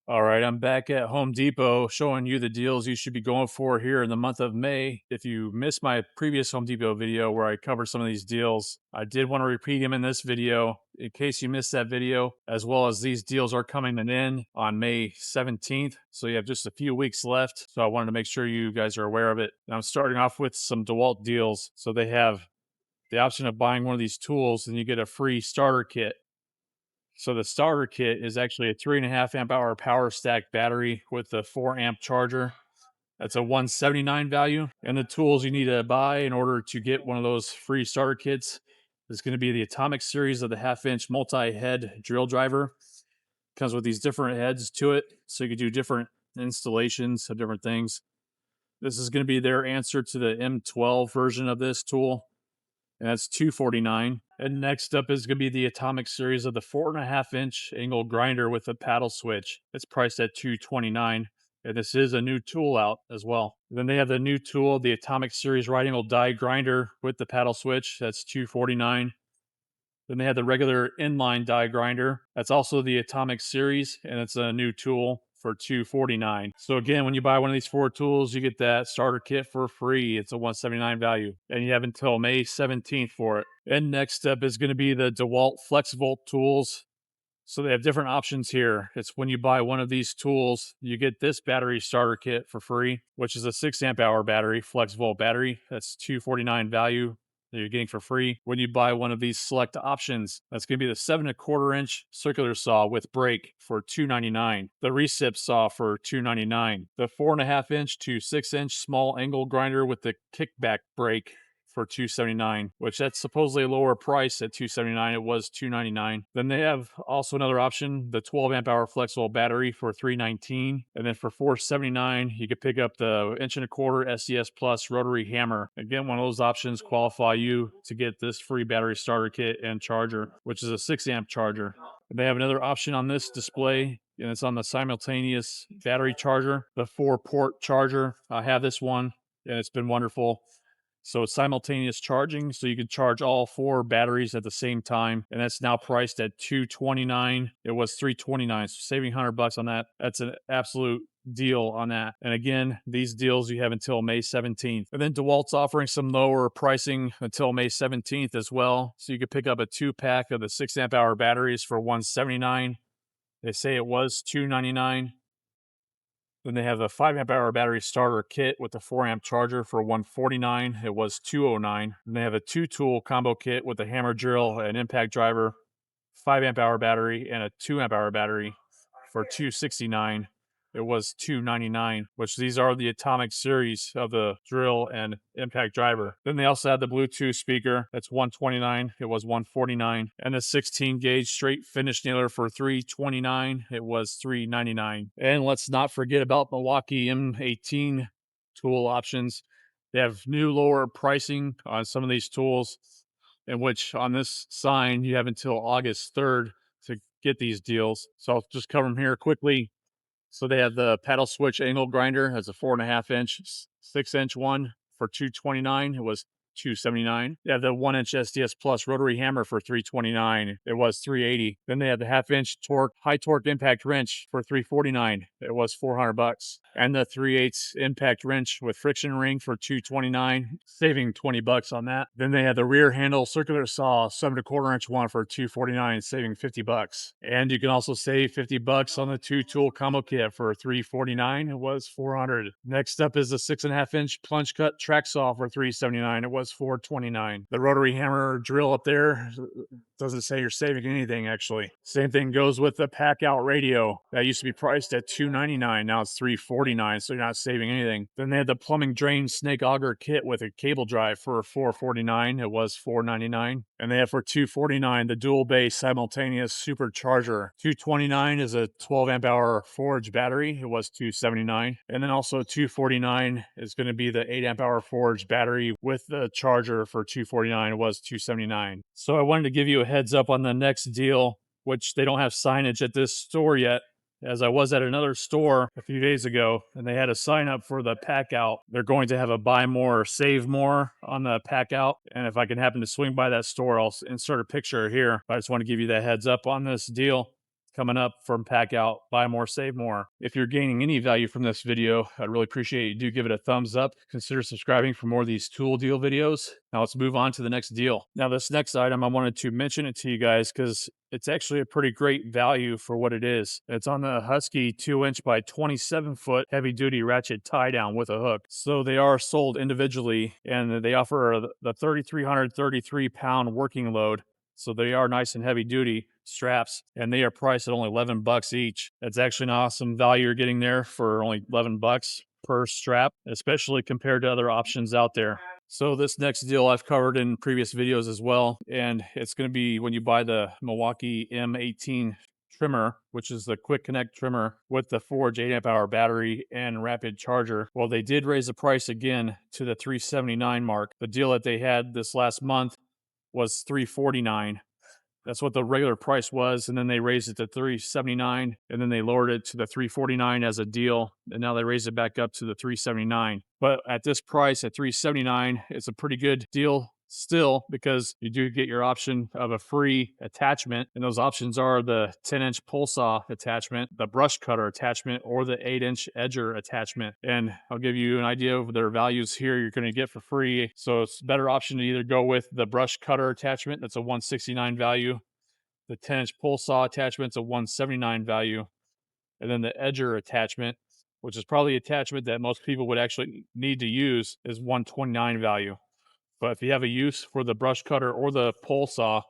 All right, I'm back at Home Depot showing you the deals you should be going for here in the month of May. If you missed my previous Home Depot video where I covered some of these deals, I did want to repeat them in this video in case you missed that video, as well as these deals are coming in on May 17th. So you have just a few weeks left. So I wanted to make sure you guys are aware of it. And I'm starting off with some DeWalt deals. So they have the option of buying one of these tools and you get a free starter kit. So the starter kit is actually a 3.5 amp hour power stack battery with a 4 amp charger. That's a 179 value. And the tools you need to buy in order to get one of those free starter kits is going to be the Atomic series of the 1/2 inch multi-head drill driver. Comes with these different heads to it, so you can do different installations of different things. This is going to be their answer to the M12 version of this tool, and that's $249. And next up is going to be the Atomic series of the 4.5 inch angle grinder with a paddle switch. It's priced at $229. And this is a new tool out as well. Then they have the new tool, the Atomic series right angle die grinder with the paddle switch. That's $249. Then they have the regular inline die grinder. That's also the Atomic series, and it's a new tool for $249. So again, when you buy one of these 4 tools, you get that starter kit for free. It's a $179 value, and you have until May 17th for it. And next up is going to be the DeWalt FlexVolt tools. So they have different options here. It's when you buy one of these tools, you get this battery starter kit for free, which is a 6 amp hour battery, FlexVolt battery. That's $249 value that you're getting for free when you buy one of these select options. That's going to be the 7.25 inch circular saw with brake for $299, the recip saw for $299, the 4.5 inch to 6 inch small angle grinder with the kickback brake for $279, which that's supposedly a lower price at $279. It was $299. Then they have also another option, the 12 amp hour flexible battery for $319, and then for $479 you could pick up the 1.25 inch SDS Plus rotary hammer. Again, one of those options qualify you to get this free battery starter kit and charger, which is a 6 amp charger. And they have another option on this display, and it's on the simultaneous battery charger, the 4-port charger. I have this one, and it's been wonderful. So it's simultaneous charging, so you can charge all 4 batteries at the same time, and that's now priced at $229. It was $329, so saving $100 on that. That's an absolute deal on that. And again, these deals you have until May 17th. And then DeWalt's offering some lower pricing until May 17th as well. So you could pick up a 2-pack of the 6 amp hour batteries for $179. They say it was $299. Then they have the 5 amp hour battery starter kit with the 4 amp charger for $149. It was $209. And they have a 2-tool combo kit with a hammer drill, an impact driver, 5 amp hour battery, and a 2 amp hour battery for $269. It was $299, which these are the Atomic series of the drill and impact driver. Then they also had the Bluetooth speaker. That's $129. It was $149. And the 16 gauge straight finish nailer for $329. It was $399. And let's not forget about Milwaukee M18 tool options. They have new lower pricing on some of these tools, in which on this sign you have until August 3rd to get these deals. So I'll just cover them here quickly. So they have the paddle switch angle grinder as a 4.5 inch, 6 inch one for $229. It was $279. They have the 1 inch SDS Plus rotary hammer for $329. It was $380. Then they have the 1/2 inch torque, high torque impact wrench for $349. It was $400. And the 3/8 impact wrench with friction ring for $229, saving $20 on that. Then they have the rear handle circular saw, 7.25 inch one for $249, saving $50. And you can also save $50 on the 2-tool combo kit for $349. It was $400. Next up is the 6.5 inch plunge cut track saw for $379. It was $429. The rotary hammer drill up there doesn't say you're saving anything, actually. Same thing goes with the Packout radio. That used to be priced at $299. Now it's $349, so you're not saving anything. Then they had the plumbing drain snake auger kit with a cable drive for $449. It was $499. And they have for $249 the dual base simultaneous supercharger. $229 is a 12 amp hour forge battery. It was $279. And then also $249 is going to be the 8 amp hour forge battery with the charger for $249. It was $279. So I wanted to give you a heads up on the next deal, which they don't have signage at this store yet, as I was at another store a few days ago, and they had a sign up for the Packout. They're going to have a buy more or save more on the Packout, and if I can happen to swing by that store, I'll insert a picture here. I just want to give you that heads up on this deal. coming up from Packout. Buy more, save more. If you're gaining any value from this video, I'd really appreciate you do give it a thumbs up. Consider subscribing for more of these tool deal videos. Now let's move on to the next deal. Now this next item, I wanted to mention it to you guys because it's actually a pretty great value for what it is. It's on the Husky 2-inch by 27-foot heavy-duty ratchet tie-down with a hook. So they are sold individually, and they offer the 3,333-pound working load. So they are nice and heavy-duty straps, and they are priced at only $11 each. That's actually an awesome value you're getting there for only $11 per strap, especially compared to other options out there. So this next deal I've covered in previous videos as well, and it's going to be when you buy the Milwaukee M18 trimmer, which is the quick connect trimmer with the Forge 8 amp hour battery and rapid charger. Well, they did raise the price again to the $379 mark. The deal that they had this last month was $349. That's what the regular price was, and then they raised it to $379, and then they lowered it to the $349 as a deal, and now they raised it back up to the $379. But at this price, at $379, it's a pretty good deal still, because you do get your option of a free attachment, and those options are the 10-inch pull saw attachment, the brush cutter attachment, or the 8-inch edger attachment. And I'll give you an idea of their values here you're going to get for free. So it's a better option to either go with the brush cutter attachment, that's a $169 value, the 10-inch pull saw attachment's a $179 value, and then the edger attachment, which is probably the attachment that most people would actually need to use, is $129 value. But if you have a use for the brush cutter or the pole saw,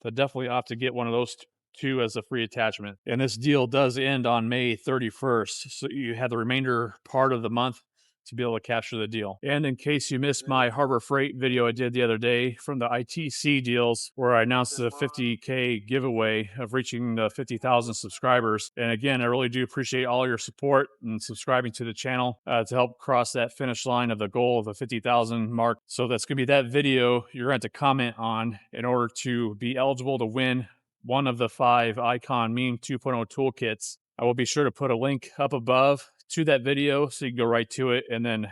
then definitely opt to get one of those two as a free attachment. And this deal does end on May 31st, so you have the remainder part of the month to be able to capture the deal. And in case you missed my Harbor Freight video I did the other day from the ITC deals, where I announced the 50K giveaway of reaching the 50,000 subscribers. And again, I really do appreciate all your support and subscribing to the channel to help cross that finish line of the goal of the 50,000 mark. So that's going to be that video you're going to comment on in order to be eligible to win one of the 5 Icon Meme 2.0 toolkits. I will be sure to put a link up above to that video so you can go right to it and then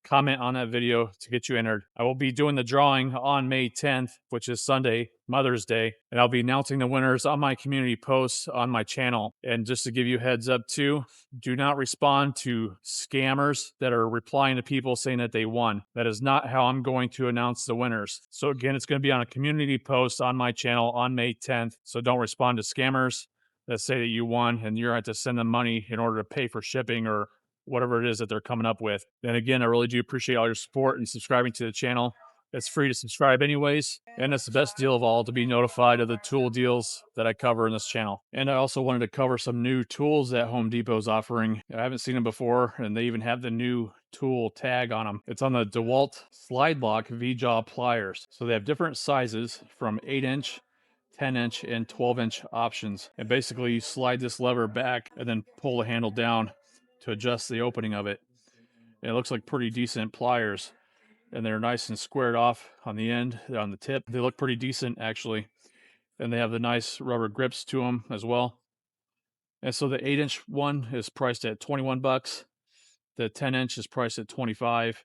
comment on that video to get you entered. I will be doing the drawing on May 10th, which is Sunday, Mother's Day, and I'll be announcing the winners on my community posts on my channel. And just to give you a heads up too, do not respond to scammers that are replying to people saying that they won. That is not how I'm going to announce the winners. So again, it's going to be on a community post on my channel on May 10th. So don't respond to scammers that say that you won and you're going to have to send them money in order to pay for shipping or whatever it is that they're coming up with. And again, I really do appreciate all your support and subscribing to the channel. It's free to subscribe anyways, and it's the best deal of all to be notified of the tool deals that I cover in this channel. And I also wanted to cover some new tools that Home Depot is offering. I haven't seen them before, and they even have the new tool tag on them. It's on the DeWalt Slide Lock V-Jaw pliers. So they have different sizes from 8-inch, 10-inch, and 12-inch options. And basically you slide this lever back and then pull the handle down to adjust the opening of it. And it looks like pretty decent pliers, and they're nice and squared off on the end, on the tip. They look pretty decent actually, and they have the nice rubber grips to them as well. And so the 8-inch one is priced at $21, the 10-inch is priced at $25,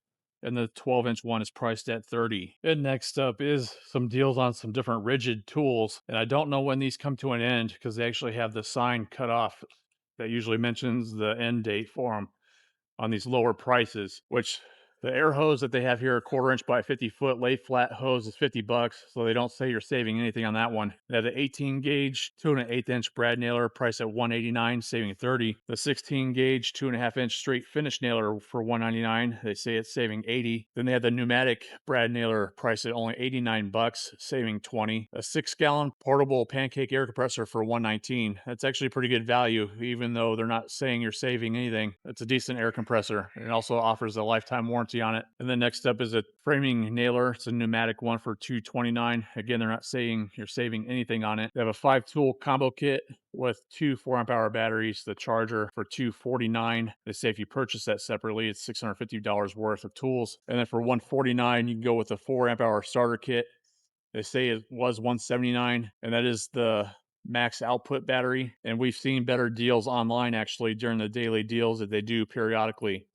and the 12-inch one is priced at $30. And next up is some deals on some different Ridgid tools, and I don't know when these come to an end because they actually have the sign cut off that usually mentions the end date for them on these lower prices, which the air hose that they have here, a 1/4 inch by 50-foot lay flat hose, is $50, so they don't say you're saving anything on that one. They have the 18 gauge 2 1/8 inch brad nailer priced at $189, saving $30. The 16 gauge 2.5 inch straight finish nailer for $199, they say it's saving $80. Then they have the pneumatic brad nailer priced at only $89, saving $20. A 6-gallon portable pancake air compressor for $119. That's actually pretty good value, even though they're not saying you're saving anything. It's a decent air compressor. It also offers a lifetime warranty on it. And then next up is a framing nailer. It's a pneumatic one for $229. Again, they're not saying you're saving anything on it. They have a 5-tool combo kit with 2 4-amp-hour batteries, the charger for $249. They say if you purchase that separately, it's $650 worth of tools. And then for $149, you can go with a 4-amp-hour starter kit. They say it was $179, and that is the max output battery. And we've seen better deals online actually during the daily deals that they do periodically.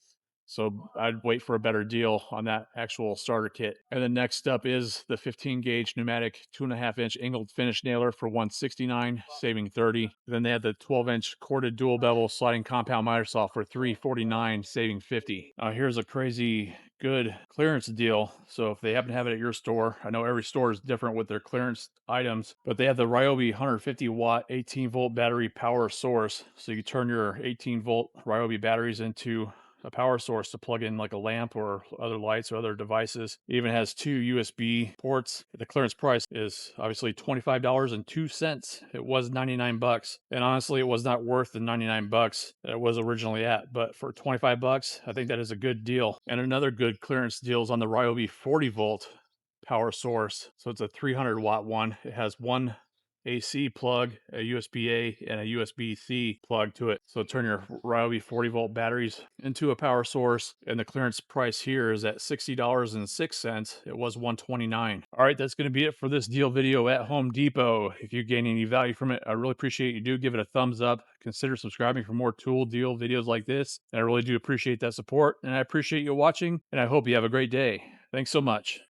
So I'd wait for a better deal on that actual starter kit. And then next up is the 15 gauge pneumatic 2.5-inch angled finish nailer for $169, saving $30. Then they had the 12-inch corded dual bevel sliding compound miter saw for $349, saving $50. Here's a crazy good clearance deal. So if they happen to have it at your store, I know every store is different with their clearance items, but they have the Ryobi 150 watt 18 volt battery power source. So you turn your 18 volt Ryobi batteries into a power source to plug in like a lamp or other lights or other devices. It even has 2 USB ports. The clearance price is obviously $25.02. It was 99 bucks. And honestly, it was not worth the 99 bucks that it was originally at, but for 25 bucks, I think that is a good deal. And another good clearance deal is on the Ryobi 40 volt power source. So it's a 300 watt one. It has one AC plug, a USB-A, and a USB-C plug to it. So turn your Ryobi 40 volt batteries into a power source, and the clearance price here is at $60.06. It was $129. All right, that's going to be it for this deal video at Home Depot. If you gain any value from it, I really appreciate you do give it a thumbs up. Consider subscribing for more tool deal videos like this. And I really do appreciate that support, and I appreciate you watching, and I hope you have a great day. Thanks so much.